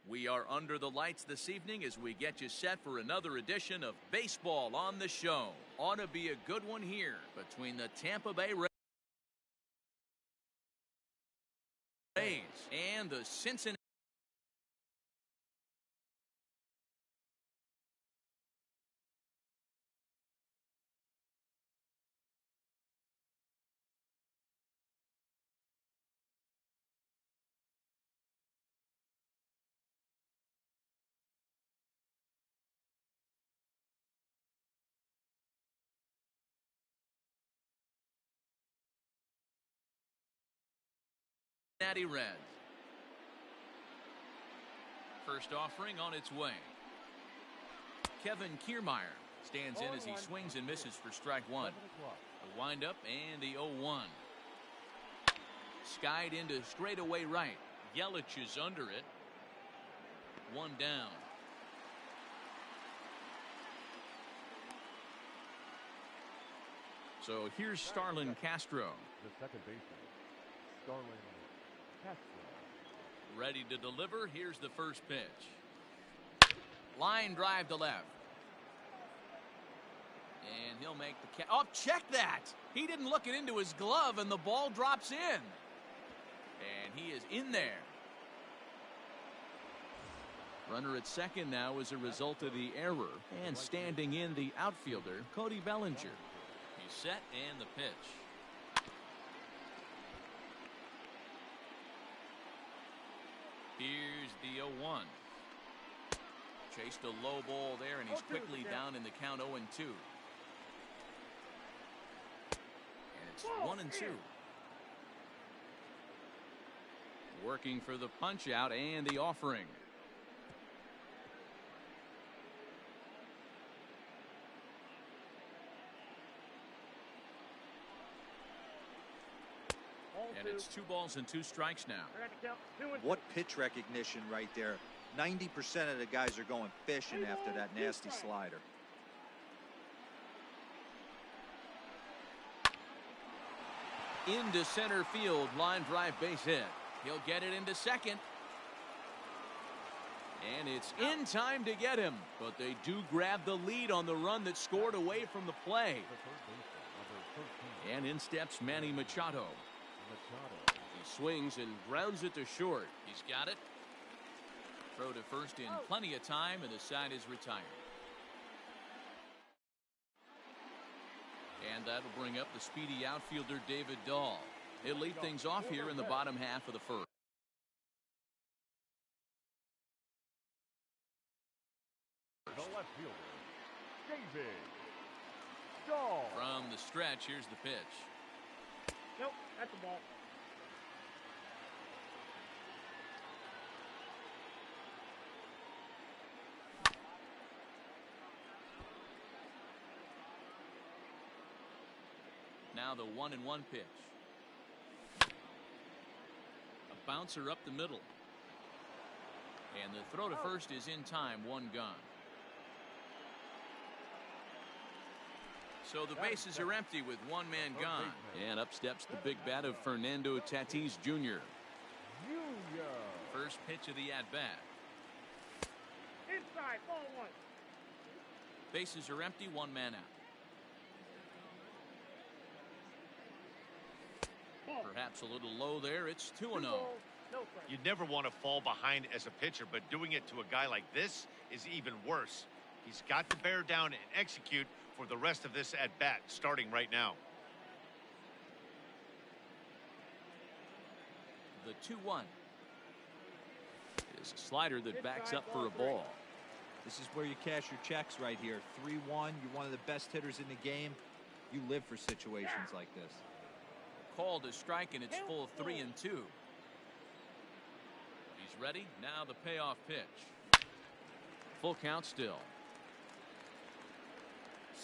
We are under the lights this evening as we get you set for another edition of Baseball on the Show. Ought to be a good one here between the Tampa Bay Rays and the Cincinnati. Reds. First offering on its way. Kevin Kiermaier stands in as he swings and misses for strike one. The windup and the 0-1. Skied into straightaway right. Yelich is under it. One down. So here's Starlin Castro. The second baseman, Starlin Castro. Ready to deliver. Here's the first pitch. Line drive to left. And he'll make the catch. Oh, check that. He didn't look it into his glove, and the ball drops in. And he is in there. Runner at second now as a result of the error. And standing in the outfielder, Cody Bellinger. He's set and the pitch. Here's the 0-1. Chased a low ball there, and he's quickly down in the count 0-2. And it's 1-2. Working for the punch out and the offering. And it's 2 balls and 2 strikes now. What pitch recognition right there. 90% of the guys are going fishing after that nasty slider. Into center field, line drive base hit. He'll get it into second. And it's in time to get him. But they do grab the lead on the run that scored away from the play. And in steps Manny Machado. He swings and grounds it to short. He's got it. Throw to first in plenty of time, and the side is retired. And that'll bring up the speedy outfielder David Dahl. He'll lead things off here in the bottom half of the first. The left fielder, David Dahl. From the stretch, here's the pitch. Nope, that's the ball. Now the 1-1 pitch. A bouncer up the middle. And the throw to first is in time, 1 gone. So the bases are empty with 1 man gone. And up steps the big bat of Fernando Tatis Jr. First pitch of the at-bat. Inside, ball 1. Bases are empty, 1 man out. Perhaps a little low there. It's 2-0. You never want to fall behind as a pitcher, but doing it to a guy like this is even worse. He's got to bear down and execute for the rest of this at-bat, starting right now. The 2-1 is a slider that backs up for a ball. This is where you cash your checks right here. 3-1. You're one of the best hitters in the game. You live for situations like this. Called a strike, and it's full 3-2. He's ready. Now the payoff pitch. Full count still.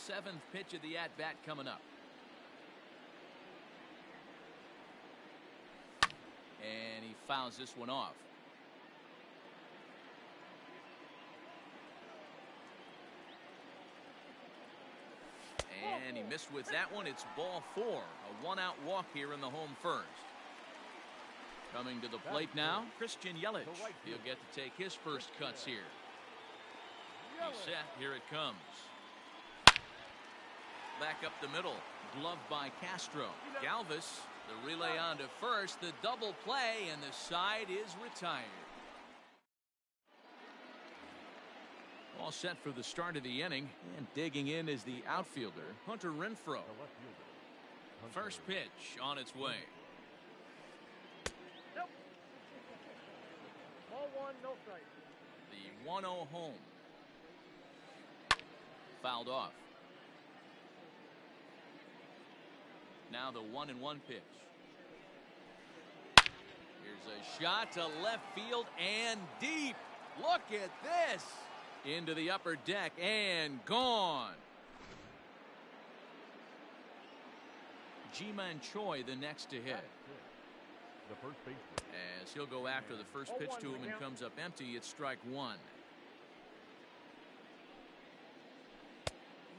7th pitch of the at-bat coming up. And he fouls this one off. And he missed with that one. It's ball 4. A 1-out walk here in the home first. Coming to the plate now, Christian Yelich. He'll get to take his first cuts here. He's set. Here it comes. Back up the middle. Gloved by Castro. Galvis, the relay on to first. The double play, and the side is retired. All set for the start of the inning. And digging in is the outfielder, Hunter Renfroe. First pitch on its way. Nope. Ball one, no strike. The 1-0 home. Fouled off. Now the 1-1 pitch. Here's a shot to left field and deep. Look at this. Into the upper deck and gone. Ji-Man Choi the next to hit. The first baseman. As he'll go after the first pitch to him and comes up empty, it's strike one.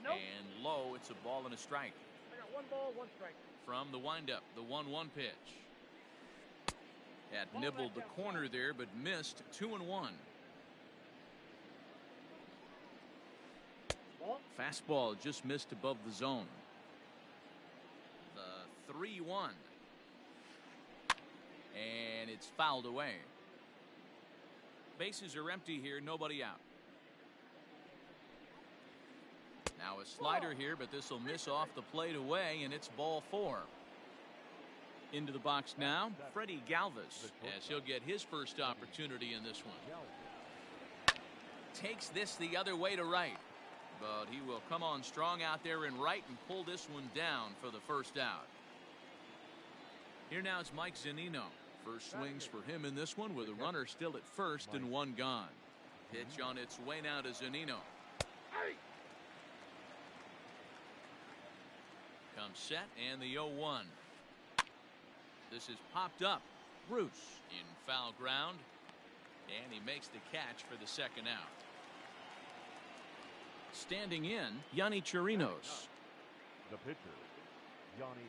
Nope. And low, it's a ball and a strike. I got 1 ball, 1 strike. From the windup, the 1-1 pitch. Had nibbled the corner there, but missed 2-1. Fastball just missed above the zone. The 3-1. And it's fouled away. Bases are empty here, nobody out. Now a slider here, but this will miss off the plate away, and it's ball 4. Into the box now, Freddie Galvis, as he'll get his first opportunity in this one. Takes this the other way to right. But he will come on strong out there in right and pull this one down for the first out. Here now is Mike Zunino. First swings for him in this one with a runner still at first and 1 gone. Pitch on its way now to Zunino. Comes set and the 0-1. This is popped up. Bruce in foul ground. And he makes the catch for the second out. Standing in, Yonny Chirinos. The pitcher, Yonny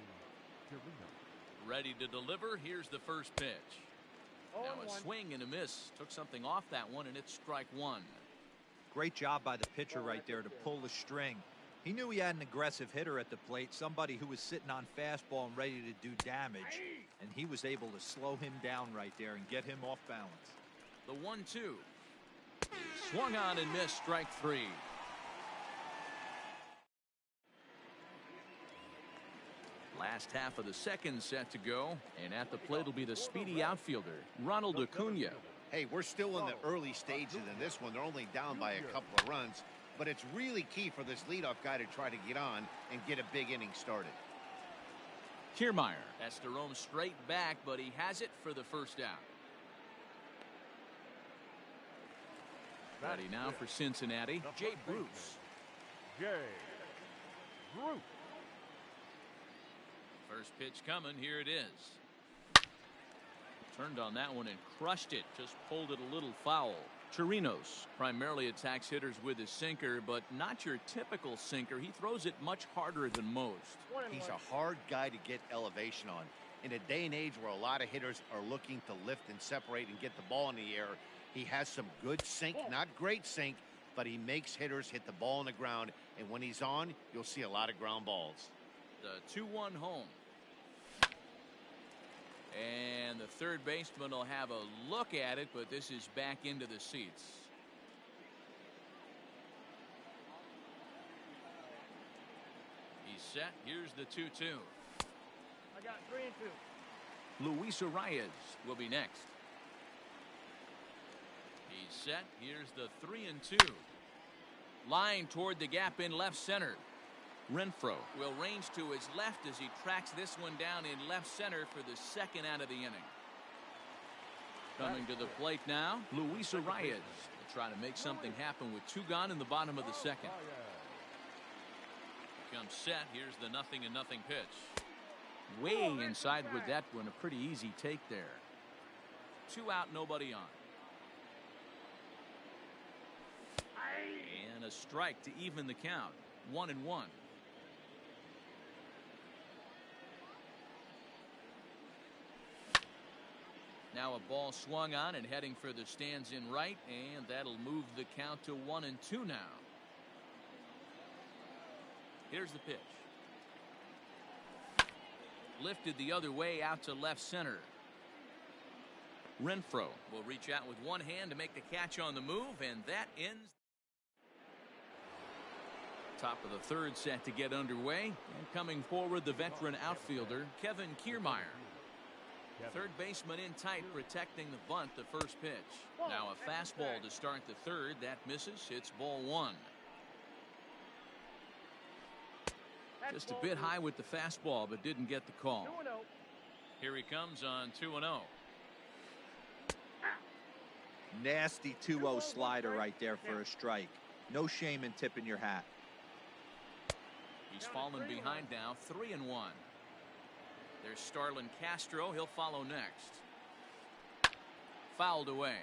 Chirinos. Ready to deliver. Here's the first pitch. Now a swing and a miss. Took something off that one, and it's strike one. Great job by the pitcher right there to pull the string. He knew he had an aggressive hitter at the plate, somebody who was sitting on fastball and ready to do damage, and he was able to slow him down right there and get him off balance. The 1-2. Swung on and missed, strike 3. Last half of the second set to go, and at the plate will be the speedy outfielder, Ronald Acuna. Hey, we're still in the early stages in this one. They're only down by a couple of runs, but it's really key for this leadoff guy to try to get on and get a big inning started. Kiermaier has to roam straight back, but he has it for the first out. Ready now for Cincinnati, Jay Bruce. Jay Bruce. First pitch coming, here it is. Turned on that one and crushed it, just pulled it a little foul. Chirinos primarily attacks hitters with his sinker, but not your typical sinker. He throws it much harder than most. He's a hard guy to get elevation on. In a day and age where a lot of hitters are looking to lift and separate and get the ball in the air, he has some good sink, not great sink, but he makes hitters hit the ball on the ground, and when he's on, you'll see a lot of ground balls. The 2-1 home. And the third baseman will have a look at it, but this is back into the seats. He's set. Here's the 2-2. I got 3 and 2. Luis Arias will be next. He's set. Here's the 3-2. Line toward the gap in left center. Renfroe will range to his left as he tracks this one down in left center for the second out of the inning. Coming to the plate now, Luis Arias will try to make something happen with 2 gone in the bottom of the second. Comes set. Here's the 0-0 pitch. Way inside with that one. A pretty easy take there. 2 out, nobody on. And a strike to even the count. 1-1. Now a ball swung on and heading for the stands in right, and that'll move the count to 1-2 now. Here's the pitch. Lifted the other way out to left center. Renfroe will reach out with one hand to make the catch on the move, and that ends. Top of the third set to get underway, and coming forward the veteran outfielder Kevin Kiermaier. Third baseman in tight, protecting the bunt the first pitch. Now a fastball to start the third. That misses. It's ball one. Just a bit high with the fastball, but didn't get the call. Here he comes on 2-0. Nasty 2-0 slider right there for a strike. No shame in tipping your hat. He's fallen behind now, 3-1. There's Starlin Castro. He'll follow next. Fouled away.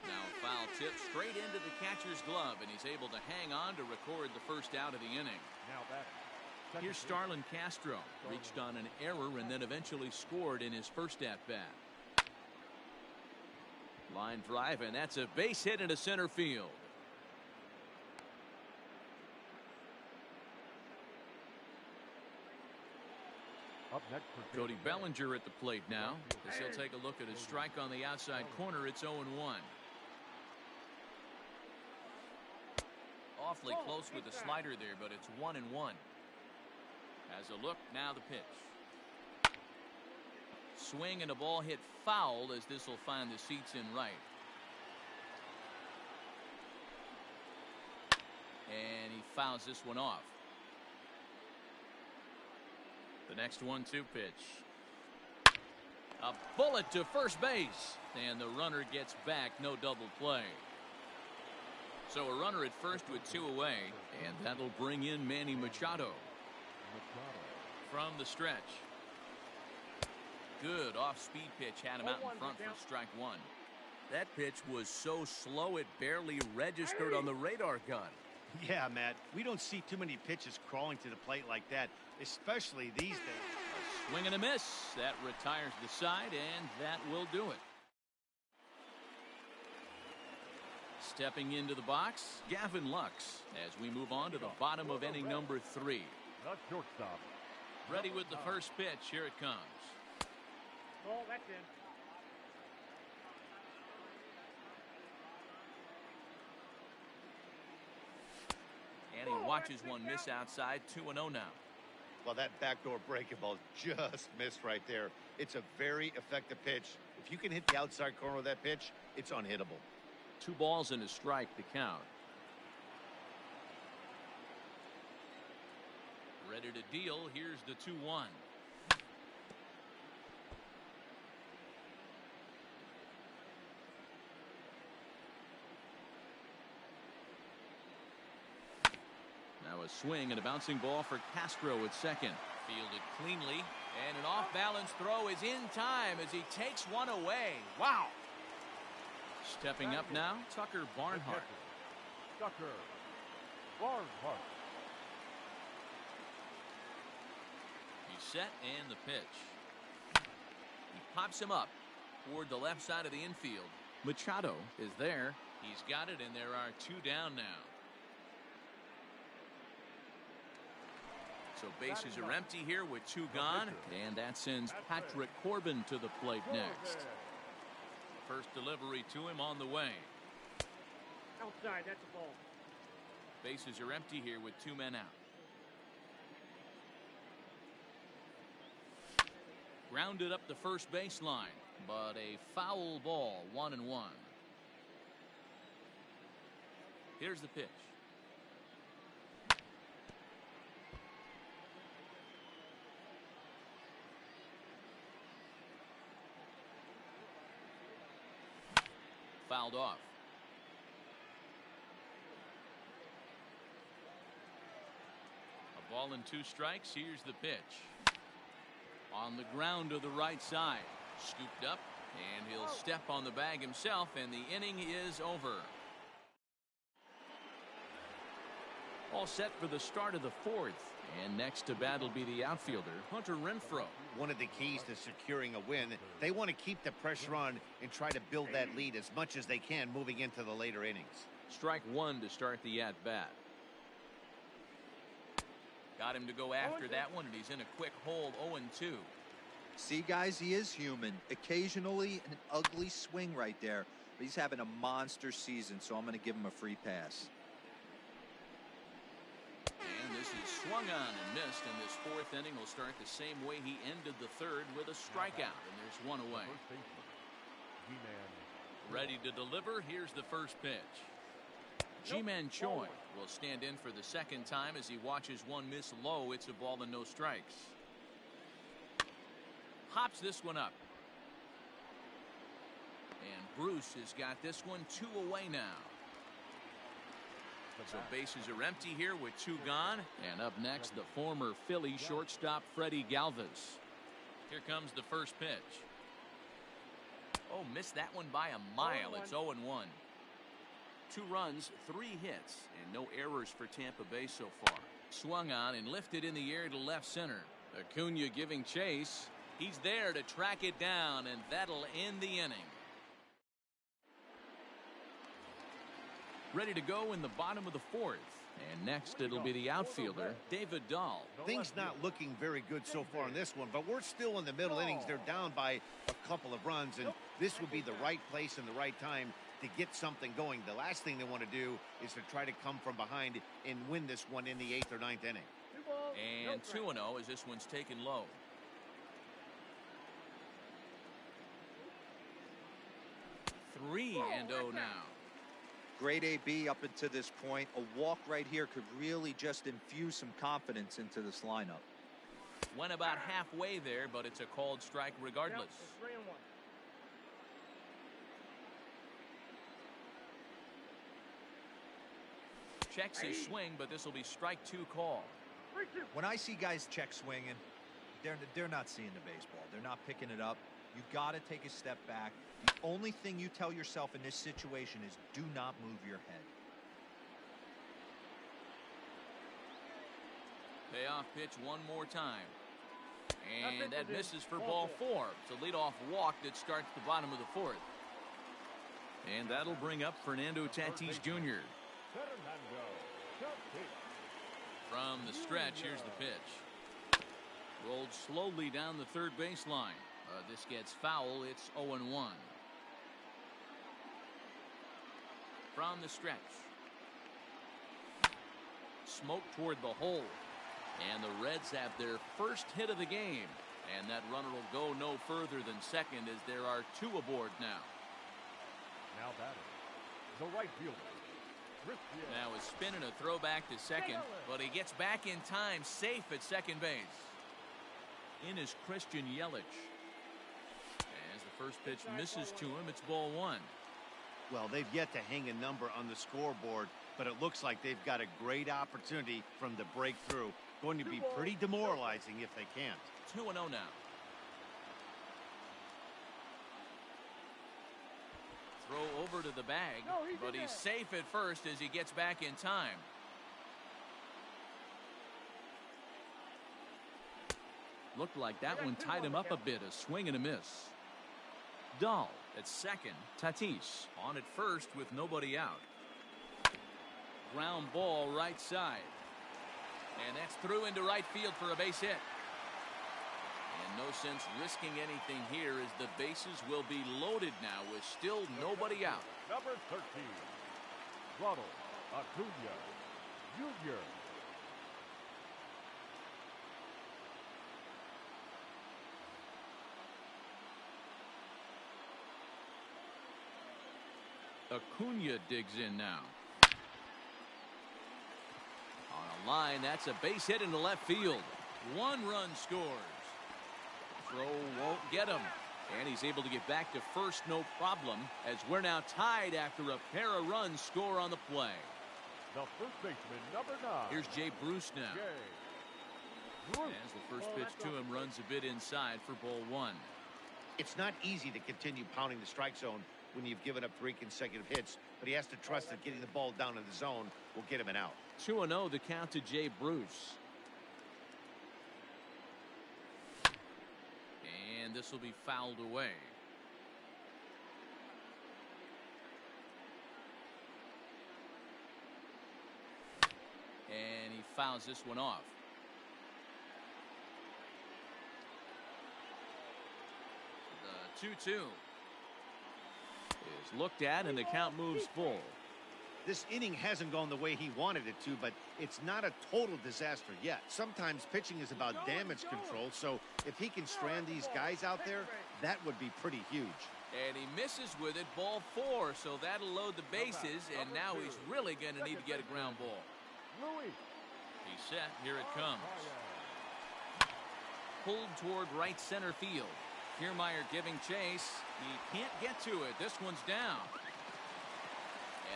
Now a foul tip straight into the catcher's glove, and he's able to hang on to record the first out of the inning. Now back. Here's Starlin Castro. Reached on an error and then eventually scored in his first at-bat. Line drive, and that's a base hit into center field. Up next for Cody Bellinger at the plate now, as he'll take a look at his strike on the outside corner. It's 0-1. Awfully close with the slider there, but it's 1-1. As a look, now the pitch. Swing and a ball hit foul, as this will find the seats in right. And he fouls this one off. The next 1-2 pitch. A bullet to first base, and the runner gets back. No double play. So a runner at first with 2 away, and that'll bring in Manny Machado. From the stretch. Good off-speed pitch had him out in front for strike one. That pitch was so slow it barely registered on the radar gun. Yeah, Matt, we don't see too many pitches crawling to the plate like that, especially these days. A swing and a miss. That retires the side, and that will do it. Stepping into the box, Gavin Lux, as we move on to the bottom of inning number 3. not shortstop. Ready with the first pitch. Here it comes. Oh, that's in. And he watches one miss outside. 2-0 now. Well, that backdoor breaking ball just missed right there. It's a very effective pitch. If you can hit the outside corner of that pitch, it's unhittable. 2 balls and a strike to count. Ready to deal. Here's the 2-1. Now a swing and a bouncing ball for Castro at second. Fielded cleanly, and an off-balance throw is in time as he takes one away. Wow! Stepping up now, Tucker Barnhart. Tucker Barnhart. He's set, and the pitch. He pops him up toward the left side of the infield. Machado is there. He's got it, and there are 2 down now. So bases are empty here with 2 gone, and that sends Patrick Corbin to the plate next. First delivery to him on the way. Outside, that's a ball. Bases are empty here with 2 men out. Grounded up the first baseline, but a foul ball, 1-1. Here's the pitch. Fouled off. A ball and 2 strikes. Here's the pitch. On the ground to the right side. Scooped up, and he'll step on the bag himself, and the inning is over. All set for the start of the fourth. And next to bat will be the outfielder, Hunter Renfroe. One of the keys to securing a win, they want to keep the pressure on and try to build that lead as much as they can moving into the later innings. Strike one to start the at-bat. Got him to go after that one, and he's in a quick hold, 0-2. See, guys, he is human. Occasionally an ugly swing right there, but he's having a monster season, so I'm going to give him a free pass. And this is swung on and missed, and this fourth inning will start the same way he ended the third with a strikeout, and there's one away. Ready to deliver. Here's the first pitch. Ji-Man Choi will stand in for the second time as he watches one miss low. It's a ball and no strikes. Hops this one up. And Bruce has got this one 2 away now. So bases are empty here with 2 gone. And up next, the former Philly shortstop Freddie Galvis. Here comes the first pitch. Oh, missed that one by a mile. It's 0-1. 2 runs, 3 hits, and no errors for Tampa Bay so far. Swung on and lifted in the air to left center. Acuna giving chase. He's there to track it down, and that'll end the inning. Ready to go in the bottom of the fourth. And next it'll be the outfielder, David Dahl. Things not looking very good so far in this one, but we're still in the middle innings. They're down by a couple of runs, and this would be the right place and the right time to get something going. The last thing they want to do is to try to come from behind and win this one in the 8th or 9th inning. And 2-0 as this one's taken low. And 0 now. Great AB up until this point. A walk right here could really just infuse some confidence into this lineup. Went about halfway there, but it's a called strike regardless. Yep, 3-1. Checks his swing, but this will be strike 2 call. When I see guys check swinging, they're not seeing the baseball. They're not picking it up. You got to take a step back. The only thing you tell yourself in this situation is do not move your head. Payoff pitch one more time. And that misses for ball 4. It's a leadoff walk that starts the bottom of the fourth. And that'll bring up Fernando Tatis Jr. From the stretch, here's the pitch. Rolled slowly down the third baseline. This gets foul. It's 0-1. From the stretch. Smoke toward the hole. And the Reds have their first hit of the game. And that runner will go no further than second as there are 2 aboard now. Now batting, the right fielder. Now a spin and a throwback to second, but he gets back in time, safe at second base. In is Christian Yelich. As the first pitch misses to him, it's ball 1. Well, they've yet to hang a number on the scoreboard, but it looks like they've got a great opportunity from the breakthrough. Going to be pretty demoralizing if they can't. 2-0 now. Throw over to the bag, but he's safe at first as he gets back in time. Looked like that one tied him up a bit, a swing and a miss. Dahl at second. Tatis on at first with nobody out. Ground ball right side. And that's through into right field for a base hit. And no sense risking anything here as the bases will be loaded now with still nobody out. Number 13, Ronald Acuna Jr. Acuna digs in now. On a line, that's a base hit into left field. 1 run scores. Throw won't get him. And he's able to get back to first, no problem, as we're now tied after a pair of runs score on the play. The first baseman, number 9. Here's Jay Bruce now. Bruce. As the first pitch to him runs a bit inside for ball 1. It's not easy to continue pounding the strike zone when you've given up 3 consecutive hits, but he has to trust that getting the ball down in the zone will get him an out. 2-0 the count to Jay Bruce. And this will be fouled away. And he fouls this one off. The 2-2 is looked at, and the count moves full. This inning hasn't gone the way he wanted it to, but it's not a total disaster yet. Sometimes pitching is about damage control, so if he can strand these guys out there, that would be pretty huge. And he misses with it, ball 4, so that'll load the bases, and now he's really going to need to get a ground ball. He's set, here it comes. Pulled toward right center field. Kiermaier giving chase. He can't get to it. This one's down.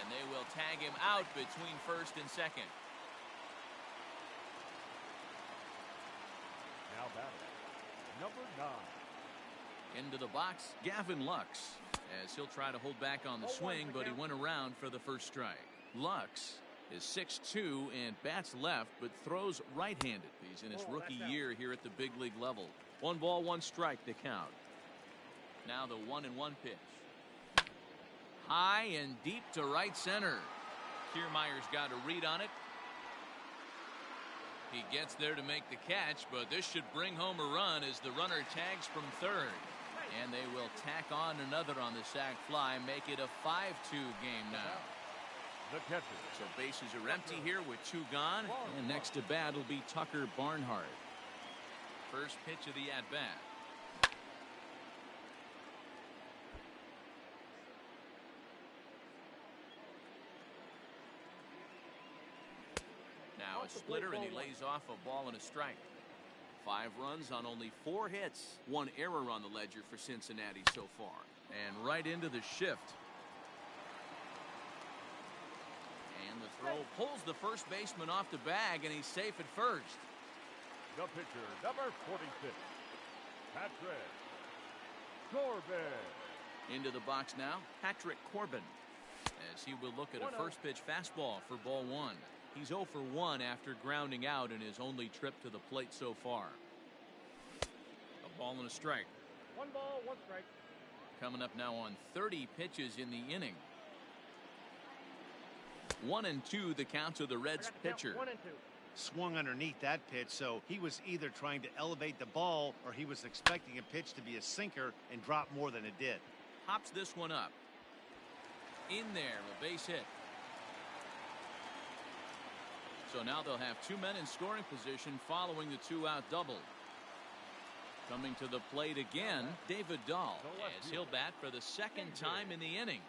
And they will tag him out between first and second. Now batting, number 9. Into the box, Gavin Lux, as he'll try to hold back on the swing, but he went around for the first strike. Lux is 6'2" and bats left, but throws right-handed. He's in his rookie year here at the big league level. 1 ball, 1 strike, the count. Now the 1-1 pitch. High and deep to right center. Kiermaier's got a read on it. He gets there to make the catch, but this should bring home a run as the runner tags from third. And they will tack on another on the sac fly, make it a 5-2 game now. The catcher. So bases are empty here with 2 gone. And next to bat will be Tucker Barnhart. First pitch of the at-bat. Now a splitter, and he lays off a ball and a strike. 5 runs on only 4 hits. 1 error on the ledger for Cincinnati so far. And right into the shift. And the throw pulls the first baseman off the bag, and he's safe at first. The pitcher, number 46, Patrick Corbin. Into the box now, Patrick Corbin, as he will look at a first pitch fastball for ball 1. He's 0 for 1 after grounding out in his only trip to the plate so far. A ball and a strike. 1 ball, 1 strike. Coming up now on 30 pitches in the inning. 1-2 the count to the Reds pitcher. 1-2. Swung underneath that pitch, so he was either trying to elevate the ball or he was expecting a pitch to be a sinker and drop more than it did. Hops this one up. In there, a base hit. So now they'll have 2 men in scoring position following the 2-out double. Coming to the plate again, David Dahl, as he'll bat for the 2nd time in the inning.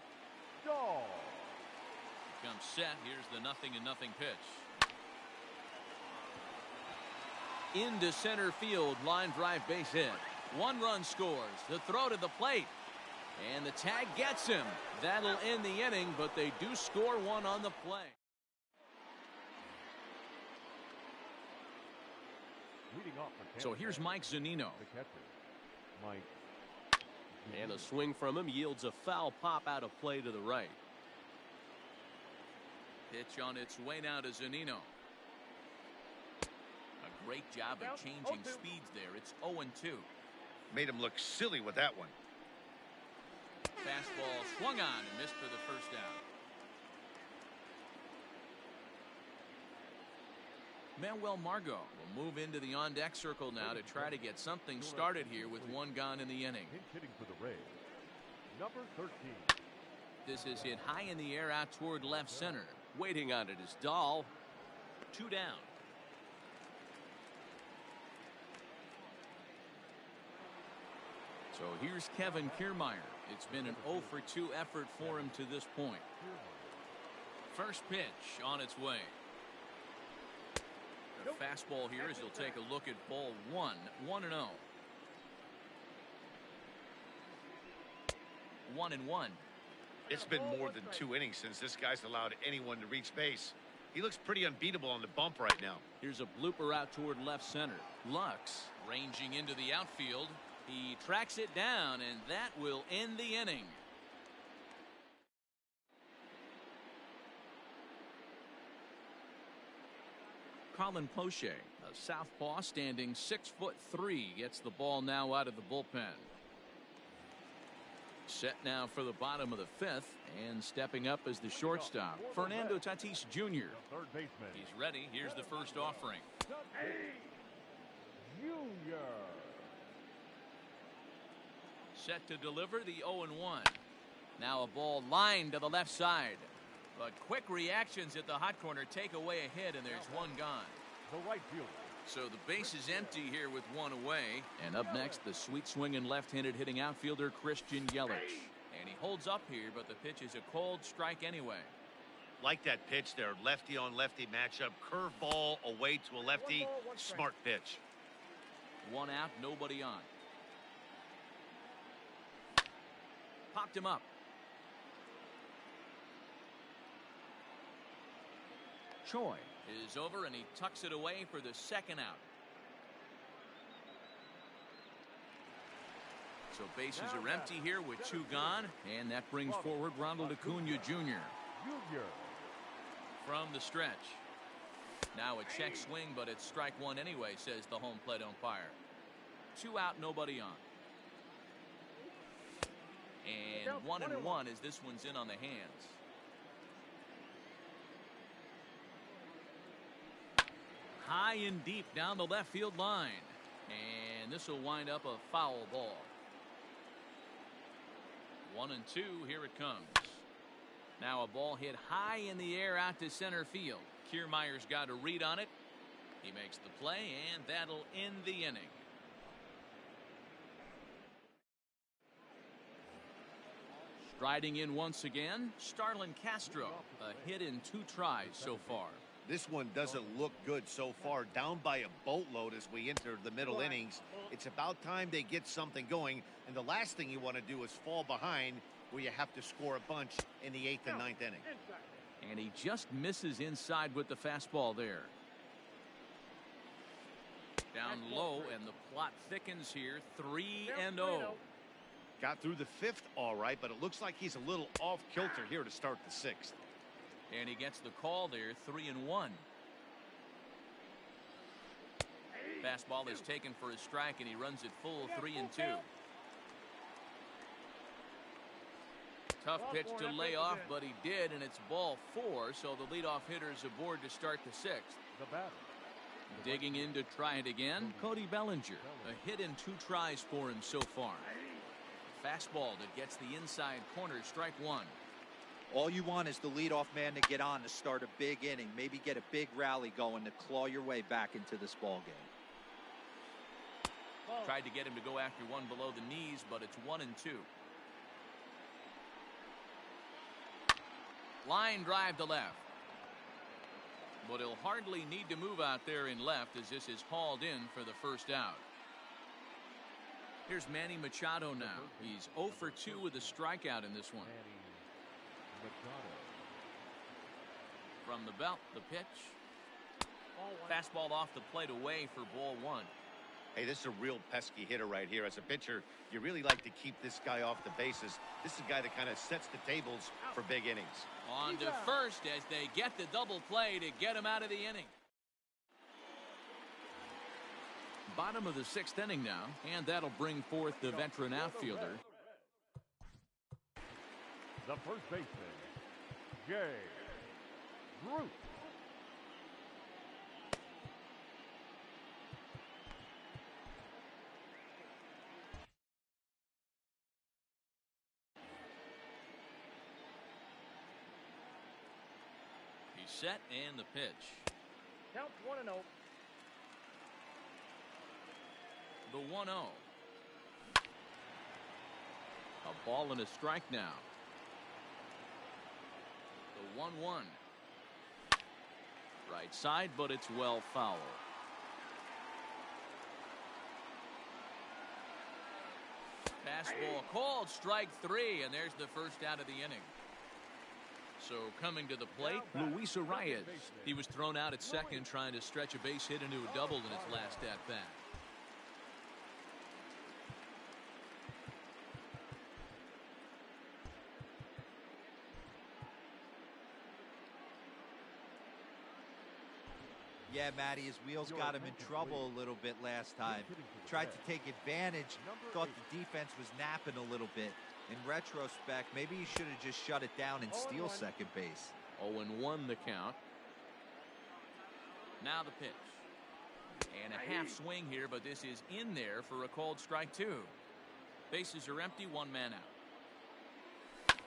Dahl. Comes set. Here's the 0-0 pitch. Into center field, line drive base hit. 1 run scores. The throw to the plate. And the tag gets him. That'll end the inning, but they do score 1 on the play. Leading off for So here's Mike Zunino. the catcher, Mike. And a swing from him yields a foul pop out of play to the right. Pitch on its way now to Zunino. A great job of changing speeds there. It's 0-2. Made him look silly with that one. Fastball swung on and missed for the first out. Manuel Margot will move into the on-deck circle now to try to get something started here with 1 gone in the inning. Pinch hitting for the Rays, number 13. This is hit high in the air out toward left center. Waiting on it is Dahl. 2 down. So here's Kevin Kiermaier. It's been an 0 for 2 effort for him to this point. First pitch on its way. A fastball here as he'll take a look at ball 1. 1-0. 1-1. It's been more than 2 innings since this guy's allowed anyone to reach base. He looks pretty unbeatable on the bump right now. Here's a blooper out toward left center. Lux ranging into the outfield. He tracks it down, and that will end the inning. Colin Poche, a southpaw standing 6'3", gets the ball now out of the bullpen. Set now for the bottom of the fifth, and stepping up as the shortstop, Fernando Tatis Jr. Third baseman. He's ready. Here's the first offering. Junior. Set to deliver the 0-1. Now a ball lined to the left side. But quick reactions at the hot corner take away a hit, and there's one gone. The right fielder. So the base is empty here with one away. And up next, the sweet swinging left-handed hitting outfielder Christian Yelich. And he holds up here, but the pitch is a cold strike anyway. Like that pitch there, lefty on lefty matchup, curveball away to a lefty, smart pitch. One out, nobody on. Popped him up. Choi is over, and he tucks it away for the second out. So bases are empty here with two gone, and that brings forward Ronald Acuna Jr. Junior. From the stretch. Now a check swing, but it's strike one anyway, says the home plate umpire. Two out, nobody on. And 1-1 as this one's in on the hands. High and deep down the left field line. And this will wind up a foul ball. 1-2, here it comes. Now a ball hit high in the air out to center field. Kiermaier's got a read on it. He makes the play, and that'll end the inning. Striding in once again, Starlin Castro. A hit in 2 tries so far. This one doesn't look good so far. Down by a boatload as we enter the middle innings. It's about time they get something going. And the last thing you want to do is fall behind where you have to score a bunch in the 8th and 9th inning. And he just misses inside with the fastball there. Down low, and the plot thickens here. 3-0. Got through the 5th all right, but it looks like he's a little off kilter here to start the 6th. And he gets the call there, 3-1. Fastball is taken for a strike, and he runs it full, 3-2. Tough pitch to lay off, but he did, and it's ball 4, so the leadoff hitter is aboard to start the 6th. The batter. Digging in to try it again, Cody Bellinger. A hit in 2 tries for him so far. Fastball that gets the inside corner, strike 1. All you want is the leadoff man to get on to start a big inning, maybe get a big rally going to claw your way back into this ball game. Tried to get him to go after one below the knees, but it's 1-2. Line drive to left. But he'll hardly need to move out there in left as this is hauled in for the first out. Here's Manny Machado now. He's 0 for 2 with a strikeout in this one. From the belt, the pitch. Fastball off the plate away for ball 1. Hey, this is a real pesky hitter right here. As a pitcher, you really like to keep this guy off the bases. This is a guy that kind of sets the tables for big innings. On to first as they get the double play to get him out of the inning. Bottom of the 6th inning now, and that'll bring forth the veteran outfielder. The first baseman, Jay Root. He's set, and the pitch. Count 1-0. The 1-0. A ball and a strike now. The 1-1. Right side, but it's well foul. Fastball called, strike 3, and there's the first out of the inning. So coming to the plate, Luis Arias. He was thrown out at second trying to stretch a base hit into a double in his last at-bat. Yeah, Matty, his wheels got him in trouble a little bit last time. Tried to take advantage, thought the defense was napping a little bit. In retrospect, maybe he should have just shut it down and steal second base. 0-1 the count. Now the pitch. And a half swing here, but this is in there for a called strike 2. Bases are empty, one man out.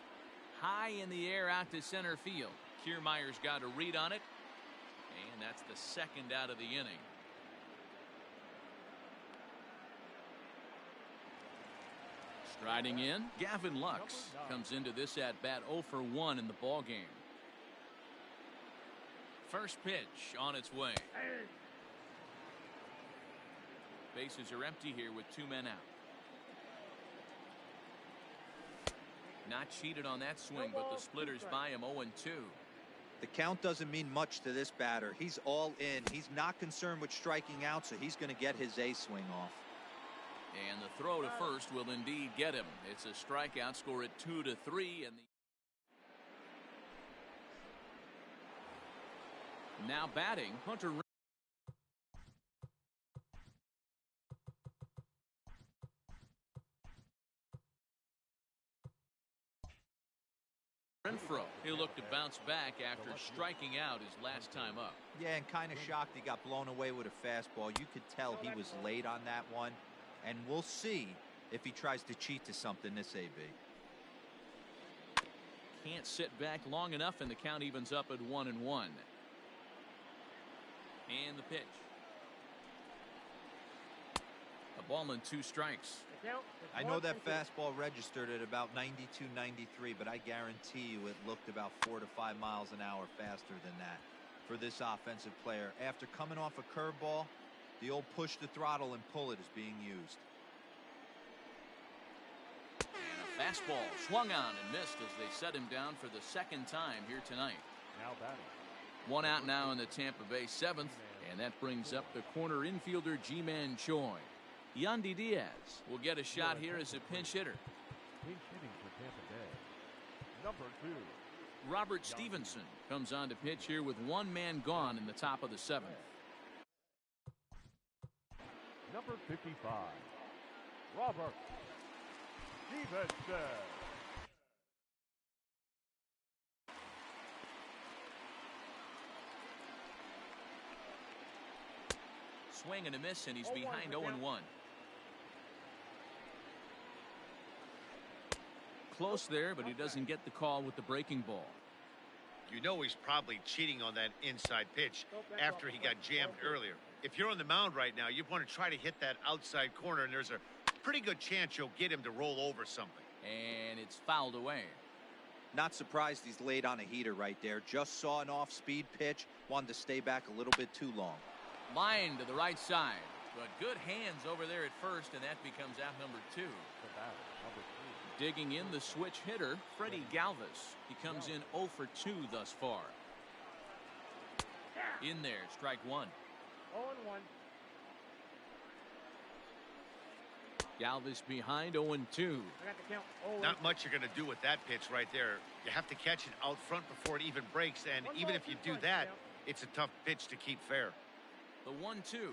High in the air out to center field. Kiermaier's got a read on it. And that's the second out of the inning. Striding in, Gavin Lux comes into this at bat 0 for 1 in the ball game. First pitch on its way. Bases are empty here with 2 men out. Not cheated on that swing, but the splitters by him 0-2. The count doesn't mean much to this batter. He's all in. He's not concerned with striking out, so he's going to get his A swing off. And the throw to first will indeed get him. It's a strikeout, score at 2-3. And now batting, Hunter Renfroe. He'll look to bounce back after striking out his last time up. Yeah, and kind of shocked he got blown away with a fastball. You could tell he was late on that one. And we'll see if he tries to cheat to something this AB. Can't sit back long enough, and the count evens up at 1-1. And the pitch. A ball and 2 strikes. I know that fastball registered at about 92, 93, but I guarantee you it looked about 4 to 5 miles an hour faster than that for this offensive player. After coming off a curveball, the old push the throttle and pull it is being used. And a fastball swung on and missed as they set him down for the second time here tonight. Now batting. 1 out now in the Tampa Bay 7th, and that brings up the corner infielder Ji-Man Choi. Yandy Diaz will get a shot here as a pinch hitter. Pinch hitting for Tampa Bay. Number 2. Robert Stevenson comes on to pitch here with 1 man gone in the top of the 7th. Number 55. Robert Stevenson. Swing and a miss, and he's behind 0-1. Close there, but he doesn't get the call with the breaking ball. You know he's probably cheating on that inside pitch after he got jammed earlier. If you're on the mound right now, you want to try to hit that outside corner, and there's a pretty good chance you'll get him to roll over something. And it's fouled away. Not surprised he's laid on a heater right there. Just saw an off-speed pitch, wanted to stay back a little bit too long. Line to the right side, but good hands over there at first, and that becomes out number 2. Digging in the switch hitter, Freddie Galvis. He comes in 0 for 2 thus far. In there, strike 1. 0-1. Galvis behind 0-2. Not much you're going to do with that pitch right there. You have to catch it out front before it even breaks, and even if you do that, it's a tough pitch to keep fair. The 1-2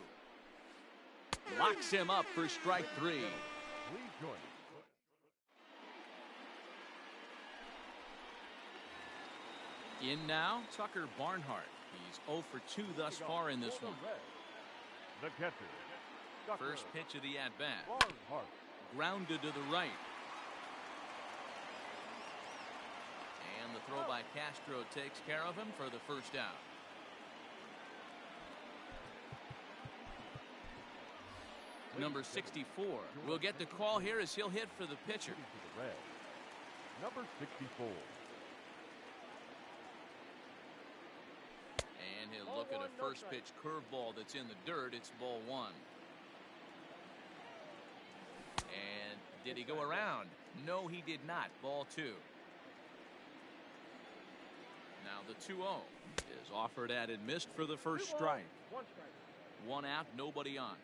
locks him up for strike 3. In now, Tucker Barnhart. He's 0 for 2 thus far in this one. The catcher. First pitch of the at-bat. Barnhart. Grounded to the right. And the throw by Castro takes care of him for the first out. Number 64 will get the call here as he'll hit for the pitcher. Number 64. And he'll look at a first pitch curveball that's in the dirt. It's ball 1. And did he go around? No, he did not. Ball 2. Now the 2-0 is offered at and missed for the first strike. 1 out, nobody on.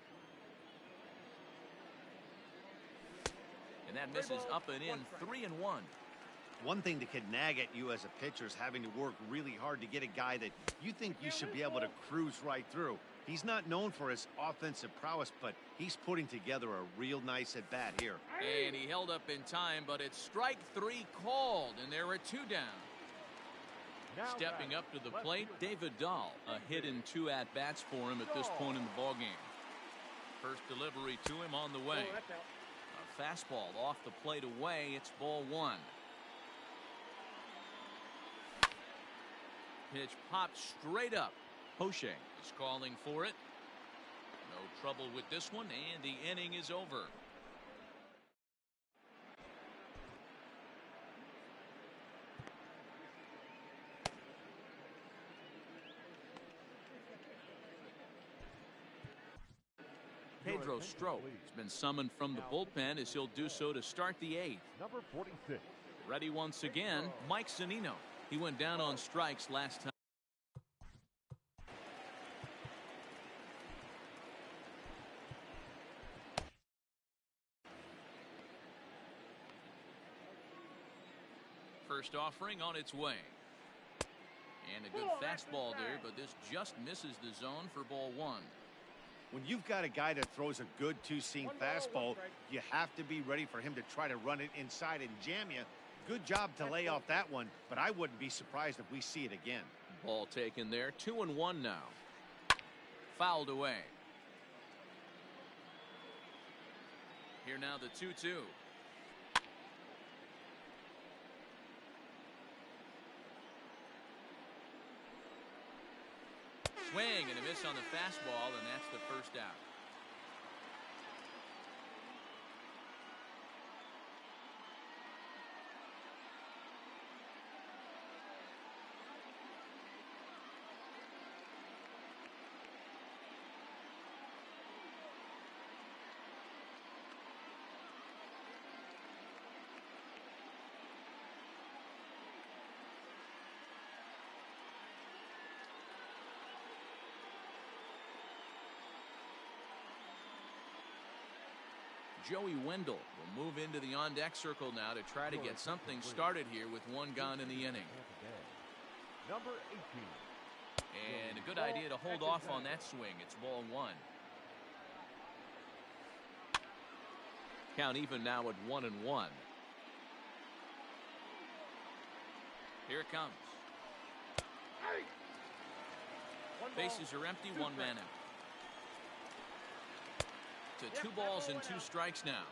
And that misses up and in, 3-1. One thing that could nag at you as a pitcher is having to work really hard to get a guy that you think you should be able to cruise right through. He's not known for his offensive prowess, but he's putting together a real nice at-bat here. And he held up in time, but it's strike 3 called, and there are 2 down. Stepping up to the plate, David Dahl. A hit in 2 at-bats for him at this point in the ballgame. First delivery to him on the way. A fastball off the plate away. It's ball 1. Pitch popped straight up. Poche is calling for it. No trouble with this one, and the inning is over. Pedro Strop has been summoned from the bullpen as he'll do so to start the 8th. Number 46. Ready once again, Mike Zunino. He went down on strikes last time. First offering on its way. And a good fastball there, but this just misses the zone for ball 1. When you've got a guy that throws a good two-seam fastball, you have to be ready for him to try to run it inside and jam you. Good job to lay off that one, but I wouldn't be surprised if we see it again. Ball taken there, 2-1 now. Fouled away. Here now the 2-2. Swing and a miss on the fastball, and that's the first out. Joey Wendell will move into the on-deck circle now to try to get something started here with 1 gone in the inning. Number 18. And a good idea to hold off on that swing. It's ball 1. Count even now at 1-1. Here it comes. Bases are empty, 1 man out. To 2 balls and 2 strikes now.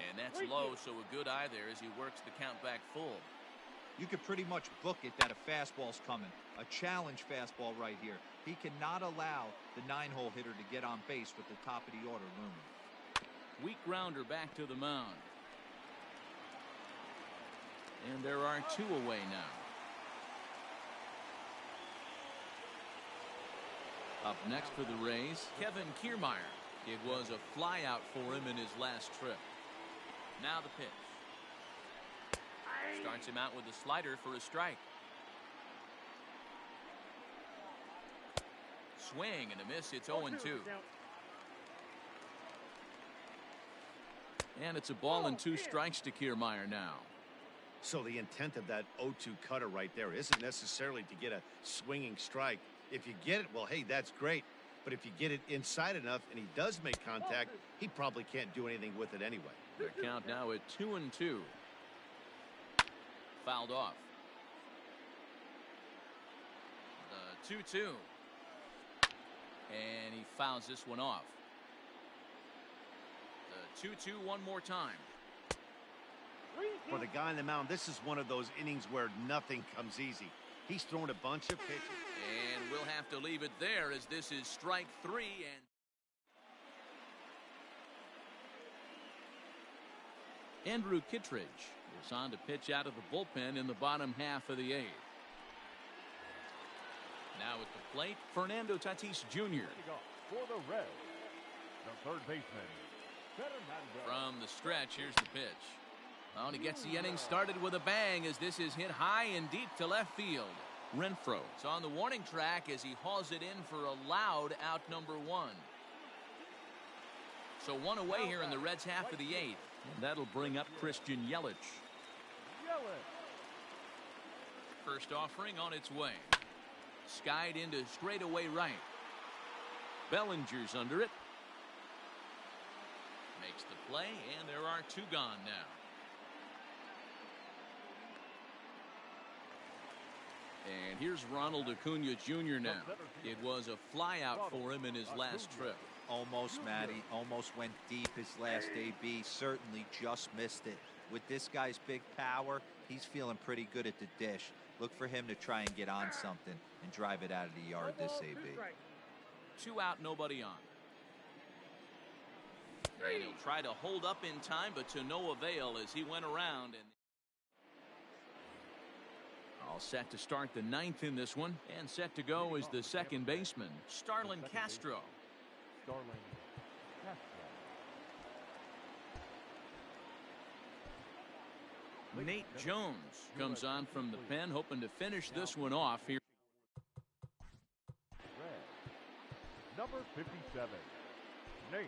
And that's low, so a good eye there as he works the count back full. You could pretty much book it that a fastball's coming. A challenge fastball right here. He cannot allow the 9-hole hitter to get on base with the top of the order looming. Weak grounder back to the mound. And there are 2 away now. Up next for the Rays, Kevin Kiermaier. It was a flyout for him in his last trip. Now the pitch. Starts him out with a slider for a strike. Swing and a miss. It's 0-2. And it's a ball and 2 strikes to Kiermaier now. So the intent of that 0-2 cutter right there isn't necessarily to get a swinging strike. If you get it, well, hey, that's great. But if you get it inside enough and he does make contact, he probably can't do anything with it anyway. The count now at 2-2. Fouled off. The 2-2. And he fouls this one off. The 2-2 one more time. For the guy on the mound, this is one of those innings where nothing comes easy. He's thrown a bunch of pitches. And we'll have to leave it there as this is strike 3. And Andrew Kittredge is on to pitch out of the bullpen in the bottom half of the 8th. Now at the plate, Fernando Tatis Jr. For the Reds, the third baseman. From the stretch, here's the pitch. Oh, and he gets the inning started with a bang as this is hit high and deep to left field. Renfroe is on the warning track as he hauls it in for a loud out number 1. So 1 away here in the Reds' half of the 8th. And that'll bring up Christian Yelich. First offering on its way. Skied into straightaway right. Bellinger's under it. Makes the play, and there are two gone now. And here's Ronald Acuna Jr. now. It was a flyout for him in his last trip. Almost, Matty. Almost went deep his last AB. Certainly just missed it. With this guy's big power, he's feeling pretty good at the dish. Look for him to try and get on something and drive it out of the yard this AB. 2 out, nobody on. And he'll try to hold up in time, but to no avail as he went around. And all set to start the 9th in this one, and set to go is the second baseman, Starlin Castro. Nate Jones comes on from the pen, hoping to finish this one off here. Number 57, Nate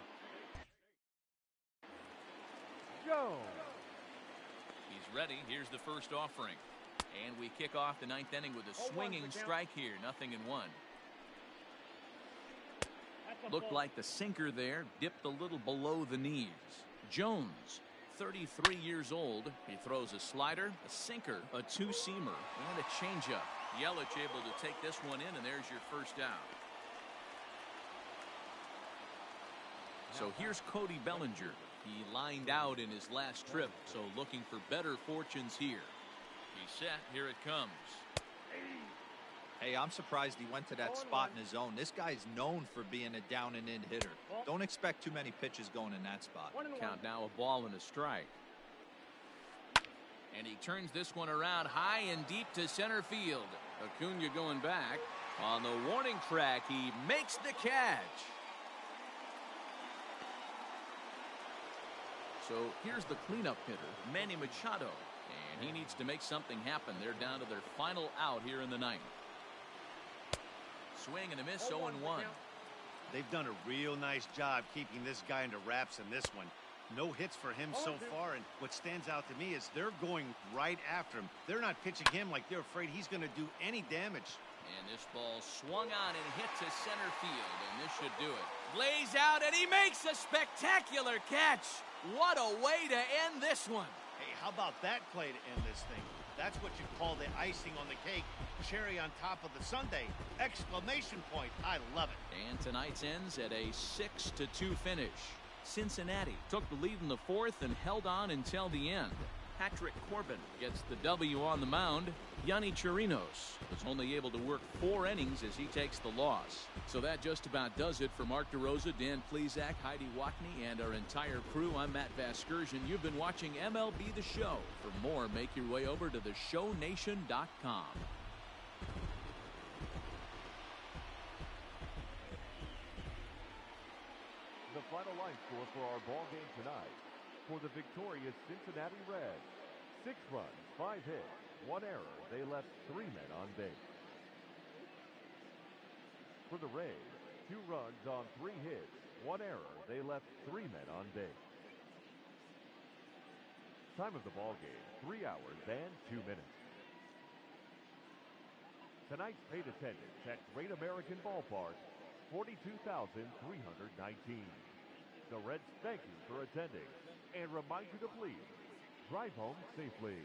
Jones. He's ready. Here's the first offering. And we kick off the 9th inning with a swinging strike here. 0-1. Looked like the sinker there dipped a little below the knees. Jones, 33 years old. He throws a slider, a sinker, a two-seamer, and a changeup. Yelich able to take this one in, and there's your first out. So here's Cody Bellinger. He lined out in his last trip, so looking for better fortunes here. He's set. Here it comes. Hey, I'm surprised he went to that spot in his zone. This guy's known for being a down and in hitter. Don't expect too many pitches going in that spot. Count now a ball and a strike. And he turns this one around high and deep to center field. Acuna going back. On the warning track, he makes the catch. So here's the cleanup hitter, Manny Machado. And he needs to make something happen. They're down to their final out here in the 9th. Swing and a miss, 0-1. They've done a real nice job keeping this guy into wraps in this one. No hits for him so far, and what stands out to me is they're going right after him. They're not pitching him like they're afraid he's going to do any damage. And this ball swung on and hit to center field, and this should do it. Lays out, and he makes a spectacular catch. What a way to end this one. Hey, how about that play to end this thing? That's what you call the icing on the cake, cherry on top of the sundae. Exclamation point. I love it. And tonight's ends at a 6-2 finish. Cincinnati took the lead in the 4th and held on until the end. Patrick Corbin gets the W on the mound. Yanni Chirinos was only able to work 4 innings as he takes the loss. So that just about does it for Mark DeRosa, Dan Plesac, Heidi Watney, and our entire crew. I'm Matt Vasgersian. You've been watching MLB The Show. For more, make your way over to theshownation.com. The final line score for our ball game tonight. For the victorious Cincinnati Reds, 6 runs, 5 hits, 1 error. They left 3 men on base. For the Rays, 2 runs on 3 hits, 1 error. They left 3 men on base. Time of the ball game, 3 hours and 2 minutes. Tonight's paid attendance at Great American Ballpark, 42,319. The Reds thank you for attending and remind you to please drive home safely.